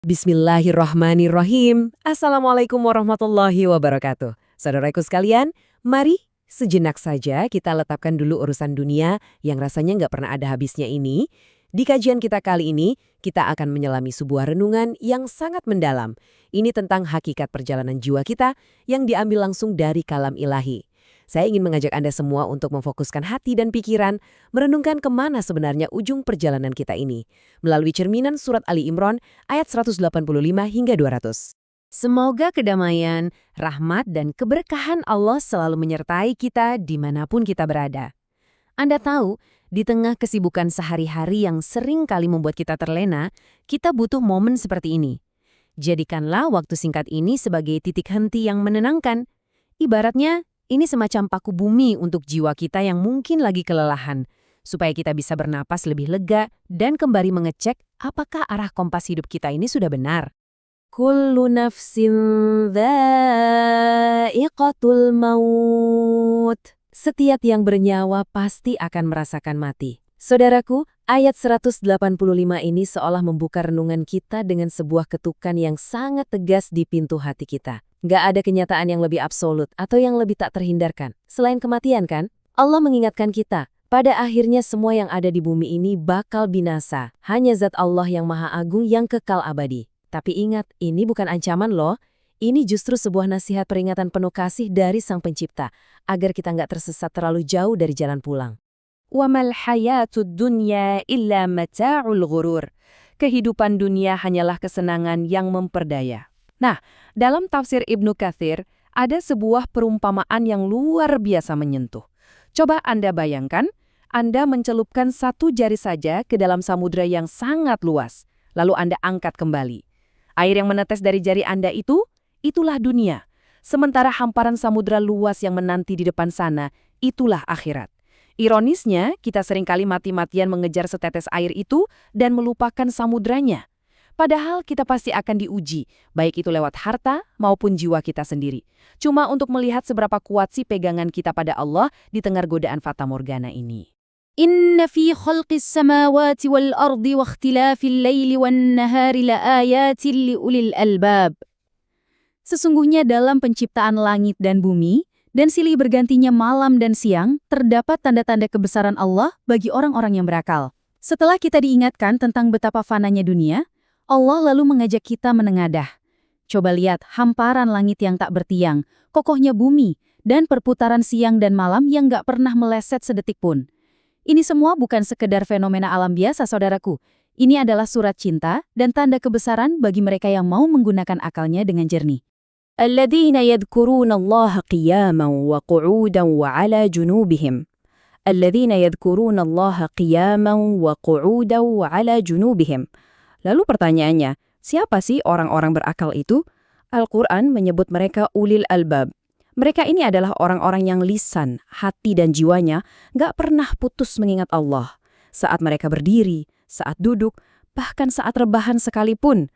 Bismillahirrahmanirrahim. Assalamualaikum warahmatullahi wabarakatuh. Saudaraku sekalian, mari sejenak saja kita letakkan dulu urusan dunia yang rasanya nggak pernah ada habisnya ini. Di kajian kita kali ini, kita akan menyelami sebuah renungan yang sangat mendalam. Ini tentang hakikat perjalanan jiwa kita yang diambil langsung dari kalam ilahi. Saya ingin mengajak Anda semua untuk memfokuskan hati dan pikiran, merenungkan kemana sebenarnya ujung perjalanan kita ini, melalui cerminan surat Ali Imran ayat 185 hingga 200. Semoga kedamaian, rahmat, dan keberkahan Allah selalu menyertai kita dimanapun kita berada. Anda tahu, di tengah kesibukan sehari-hari yang sering kali membuat kita terlena, kita butuh momen seperti ini. Jadikanlah waktu singkat ini sebagai titik henti yang menenangkan. Ibaratnya, ini semacam paku bumi untuk jiwa kita yang mungkin lagi kelelahan, supaya kita bisa bernapas lebih lega dan kembali mengecek apakah arah kompas hidup kita ini sudah benar. Kullu nafsin dha'iqatul maut. Setiap yang bernyawa pasti akan merasakan mati. Saudaraku, ayat 185 ini seolah membuka renungan kita dengan sebuah ketukan yang sangat tegas di pintu hati kita. Nggak ada kenyataan yang lebih absolut atau yang lebih tak terhindarkan. Selain kematian kan, Allah mengingatkan kita, pada akhirnya semua yang ada di bumi ini bakal binasa. Hanya zat Allah yang maha agung yang kekal abadi. Tapi ingat, ini bukan ancaman loh. Ini justru sebuah nasihat peringatan penuh kasih dari Sang Pencipta, agar kita nggak tersesat terlalu jauh dari jalan pulang. وَمَا الْحَيَاةُ الدُّنْيَا إِلَّا مَتَاعُ الْغُرُورِ. Kehidupan dunia hanyalah kesenangan yang memperdaya. Nah, dalam tafsir Ibnu Katsir, ada sebuah perumpamaan yang luar biasa menyentuh. Coba Anda bayangkan, Anda mencelupkan satu jari saja ke dalam samudera yang sangat luas, lalu Anda angkat kembali. Air yang menetes dari jari Anda itu, itulah dunia. Sementara hamparan samudera luas yang menanti di depan sana, itulah akhirat. Ironisnya, kita seringkali mati-matian mengejar setetes air itu dan melupakan samudranya. Padahal kita pasti akan diuji, baik itu lewat harta maupun jiwa kita sendiri. Cuma untuk melihat seberapa kuat sih pegangan kita pada Allah di tengah godaan fata morgana ini. Inna fi khalqis samawati wal ardi wa ikhtilafil laili wan nahari laayatin liulil albab. Sesungguhnya dalam penciptaan langit dan bumi, dan silih bergantinya malam dan siang, terdapat tanda-tanda kebesaran Allah bagi orang-orang yang berakal. Setelah kita diingatkan tentang betapa fananya dunia, Allah lalu mengajak kita menengadah. Coba lihat hamparan langit yang tak bertiang, kokohnya bumi, dan perputaran siang dan malam yang gak pernah meleset sedetik pun. Ini semua bukan sekedar fenomena alam biasa, saudaraku. Ini adalah surat cinta dan tanda kebesaran bagi mereka yang mau menggunakan akalnya dengan jernih. الذين يذكرون الله قياما وقعودا وعلى جنوبهم الذين يذكرون الله قياما وقعودا وعلى جنوبهم. Lalu pertanyaannya, siapa sih orang-orang berakal itu? Al-Quran menyebut mereka ulil albab. Mereka ini adalah orang-orang yang lisan, hati dan jiwanya gak pernah putus mengingat Allah. Saat mereka berdiri, saat duduk, bahkan saat rebahan sekalipun.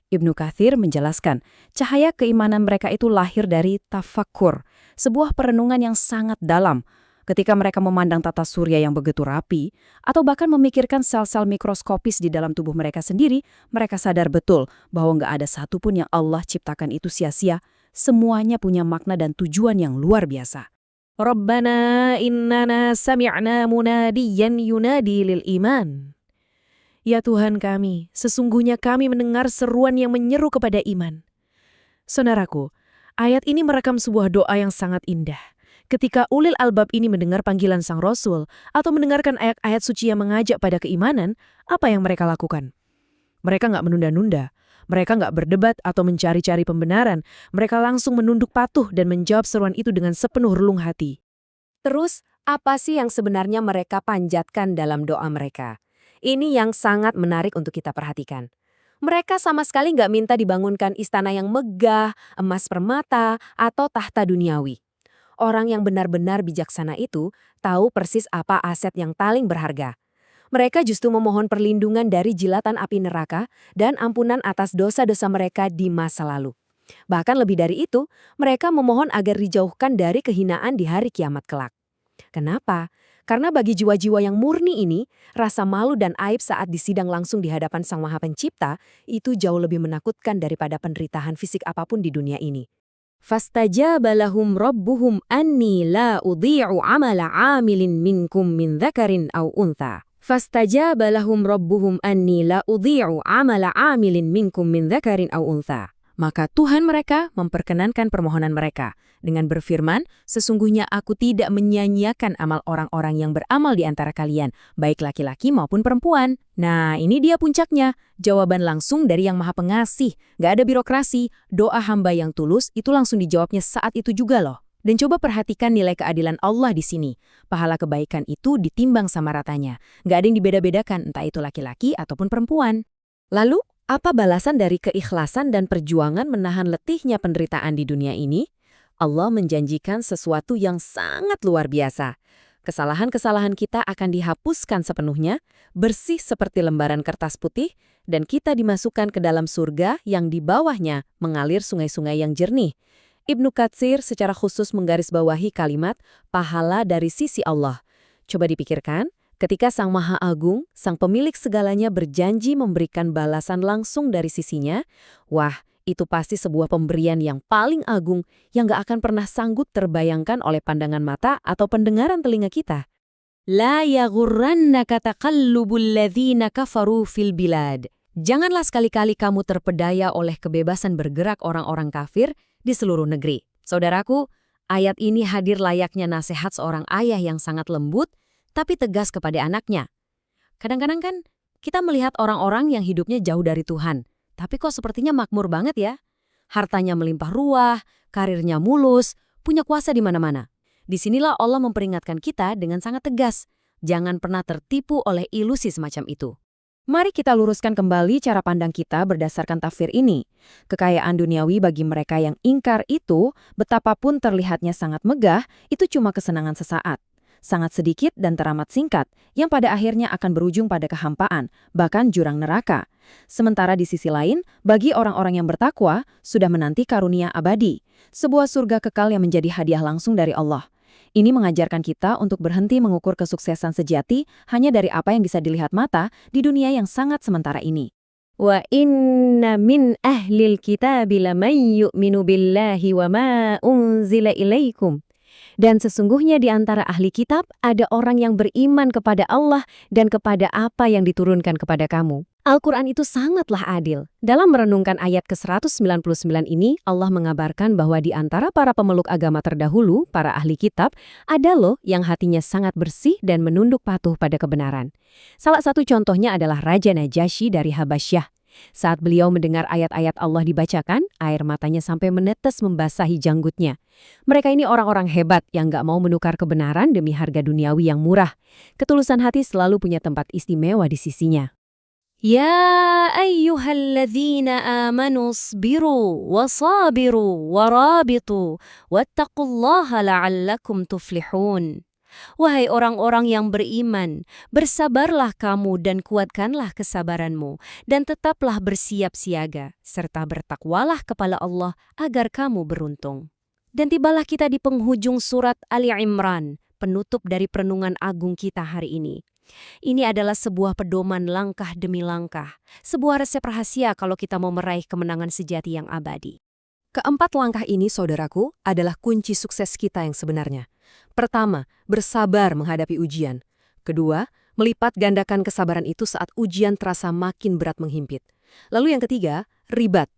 Ibnu Katsir menjelaskan, cahaya keimanan mereka itu lahir dari tafakkur, sebuah perenungan yang sangat dalam. Ketika mereka memandang tata surya yang begitu rapi, atau bahkan memikirkan sel-sel mikroskopis di dalam tubuh mereka sendiri, mereka sadar betul bahwa nggak ada satupun yang Allah ciptakan itu sia-sia, semuanya punya makna dan tujuan yang luar biasa. Rabbana innana sami'na munadiyan yunadi lil iman. Ya Tuhan kami, sesungguhnya kami mendengar seruan yang menyeru kepada iman. Saudaraku, ayat ini merekam sebuah doa yang sangat indah. Ketika ulil albab ini mendengar panggilan Sang Rasul atau mendengarkan ayat-ayat suci yang mengajak pada keimanan, apa yang mereka lakukan? Mereka nggak menunda-nunda, mereka nggak berdebat atau mencari-cari pembenaran, mereka langsung menunduk patuh dan menjawab seruan itu dengan sepenuh relung hati. Terus, apa sih yang sebenarnya mereka panjatkan dalam doa mereka? Ini yang sangat menarik untuk kita perhatikan. Mereka sama sekali nggak minta dibangunkan istana yang megah, emas permata, atau tahta duniawi. Orang yang benar-benar bijaksana itu tahu persis apa aset yang paling berharga. Mereka justru memohon perlindungan dari jilatan api neraka dan ampunan atas dosa-dosa mereka di masa lalu. Bahkan lebih dari itu, mereka memohon agar dijauhkan dari kehinaan di hari kiamat kelak. Kenapa? Karena bagi jiwa-jiwa yang murni ini, rasa malu dan aib saat disidang langsung di hadapan Sang Maha Pencipta itu jauh lebih menakutkan daripada penderitaan fisik apapun di dunia ini. Fastajaba lahum rabbuhum anni la udhi'u amala 'amilin minkum min dzakarin aw untha. Fastajaba lahum rabbuhum anni la udhi'u amala 'amilin minkum min dzakarin aw untha. Maka Tuhan mereka memperkenankan permohonan mereka dengan berfirman, sesungguhnya aku tidak menyia-nyiakan amal orang-orang yang beramal di antara kalian, baik laki-laki maupun perempuan. Nah, ini dia puncaknya, jawaban langsung dari Yang Maha Pengasih. Gak ada birokrasi, doa hamba yang tulus itu langsung dijawabnya saat itu juga loh. Dan coba perhatikan nilai keadilan Allah di sini. Pahala kebaikan itu ditimbang sama ratanya. Gak ada yang dibeda-bedakan, entah itu laki-laki ataupun perempuan. Lalu, apa balasan dari keikhlasan dan perjuangan menahan letihnya penderitaan di dunia ini? Allah menjanjikan sesuatu yang sangat luar biasa. Kesalahan-kesalahan kita akan dihapuskan sepenuhnya, bersih seperti lembaran kertas putih, dan kita dimasukkan ke dalam surga yang di bawahnya mengalir sungai-sungai yang jernih. Ibnu Katsir secara khusus menggarisbawahi kalimat pahala dari sisi Allah. Coba dipikirkan, ketika Sang Maha Agung, Sang Pemilik segalanya berjanji memberikan balasan langsung dari sisinya, wah, itu pasti sebuah pemberian yang paling agung yang gak akan pernah sanggup terbayangkan oleh pandangan mata atau pendengaran telinga kita. La yaghurrannaka taqallubul ladzina kafaru fil bilad. Janganlah sekali-kali kamu terpedaya oleh kebebasan bergerak orang-orang kafir di seluruh negeri. Saudaraku, ayat ini hadir layaknya nasihat seorang ayah yang sangat lembut tapi tegas kepada anaknya. Kadang-kadang kan kita melihat orang-orang yang hidupnya jauh dari Tuhan, tapi kok sepertinya makmur banget ya. Hartanya melimpah ruah, karirnya mulus, punya kuasa di mana-mana. Disinilah Allah memperingatkan kita dengan sangat tegas. Jangan pernah tertipu oleh ilusi semacam itu. Mari kita luruskan kembali cara pandang kita berdasarkan tafsir ini. Kekayaan duniawi bagi mereka yang ingkar itu, betapapun terlihatnya sangat megah, itu cuma kesenangan sesaat. Sangat sedikit dan teramat singkat, yang pada akhirnya akan berujung pada kehampaan, bahkan jurang neraka. Sementara di sisi lain, bagi orang-orang yang bertakwa, sudah menanti karunia abadi, sebuah surga kekal yang menjadi hadiah langsung dari Allah. Ini mengajarkan kita untuk berhenti mengukur kesuksesan sejati hanya dari apa yang bisa dilihat mata di dunia yang sangat sementara ini. Wa inna min ahlil kitabi laman yu'minu billahi wa ma unzila ilaikum. Dan sesungguhnya di antara ahli kitab ada orang yang beriman kepada Allah dan kepada apa yang diturunkan kepada kamu. Al-Quran itu sangatlah adil. Dalam merenungkan ayat ke-199 ini, Allah mengabarkan bahwa di antara para pemeluk agama terdahulu, para ahli kitab, ada loh yang hatinya sangat bersih dan menunduk patuh pada kebenaran. Salah satu contohnya adalah Raja Najasyi dari Habasyah. Saat beliau mendengar ayat-ayat Allah dibacakan, air matanya sampai menetes membasahi janggutnya. Mereka ini orang-orang hebat yang gak mau menukar kebenaran demi harga duniawi yang murah. Ketulusan hati selalu punya tempat istimewa di sisinya. Ya ayyuhalladzina amanu sabiru wasabiru warabitu wattaqullaha la'allakum tuflihun. Wahai orang-orang yang beriman, bersabarlah kamu dan kuatkanlah kesabaranmu, dan tetaplah bersiap siaga, serta bertakwalah kepada Allah agar kamu beruntung. Dan tibalah kita di penghujung surat Ali Imran, penutup dari perenungan agung kita hari ini. Ini adalah sebuah pedoman langkah demi langkah, sebuah resep rahasia kalau kita mau meraih kemenangan sejati yang abadi. Keempat langkah ini, saudaraku, adalah kunci sukses kita yang sebenarnya. Pertama, bersabar menghadapi ujian. Kedua, melipat gandakan kesabaran itu saat ujian terasa makin berat menghimpit. Lalu yang ketiga, ribat.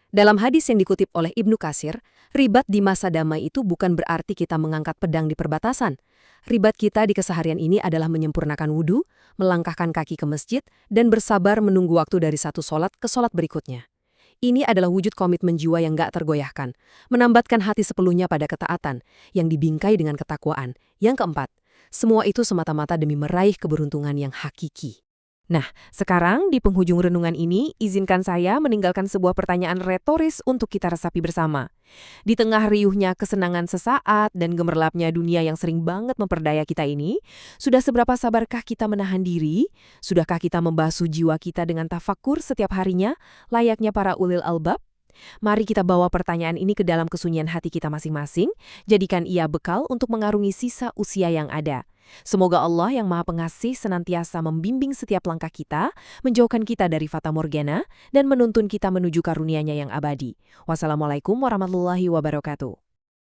Dalam hadis yang dikutip oleh Ibnu Katsir, ribat di masa damai itu bukan berarti kita mengangkat pedang di perbatasan. Ribat kita di keseharian ini adalah menyempurnakan wudhu, melangkahkan kaki ke masjid, dan bersabar menunggu waktu dari satu sholat ke sholat berikutnya. Ini adalah wujud komitmen jiwa yang gak tergoyahkan, menambatkan hati sepenuhnya pada ketaatan, yang dibingkai dengan ketakwaan. Yang keempat, semua itu semata-mata demi meraih keberuntungan yang hakiki. Nah, sekarang di penghujung renungan ini, izinkan saya meninggalkan sebuah pertanyaan retoris untuk kita resapi bersama. Di tengah riuhnya kesenangan sesaat dan gemerlapnya dunia yang sering banget memperdaya kita ini, sudah seberapa sabarkah kita menahan diri? Sudahkah kita membasuh jiwa kita dengan tafakur setiap harinya, layaknya para ulil albab? Mari kita bawa pertanyaan ini ke dalam kesunyian hati kita masing-masing, jadikan ia bekal untuk mengarungi sisa usia yang ada. Semoga Allah yang Maha Pengasih senantiasa membimbing setiap langkah kita, menjauhkan kita dari fata morgana, dan menuntun kita menuju karunia-Nya yang abadi. Wassalamualaikum warahmatullahi wabarakatuh.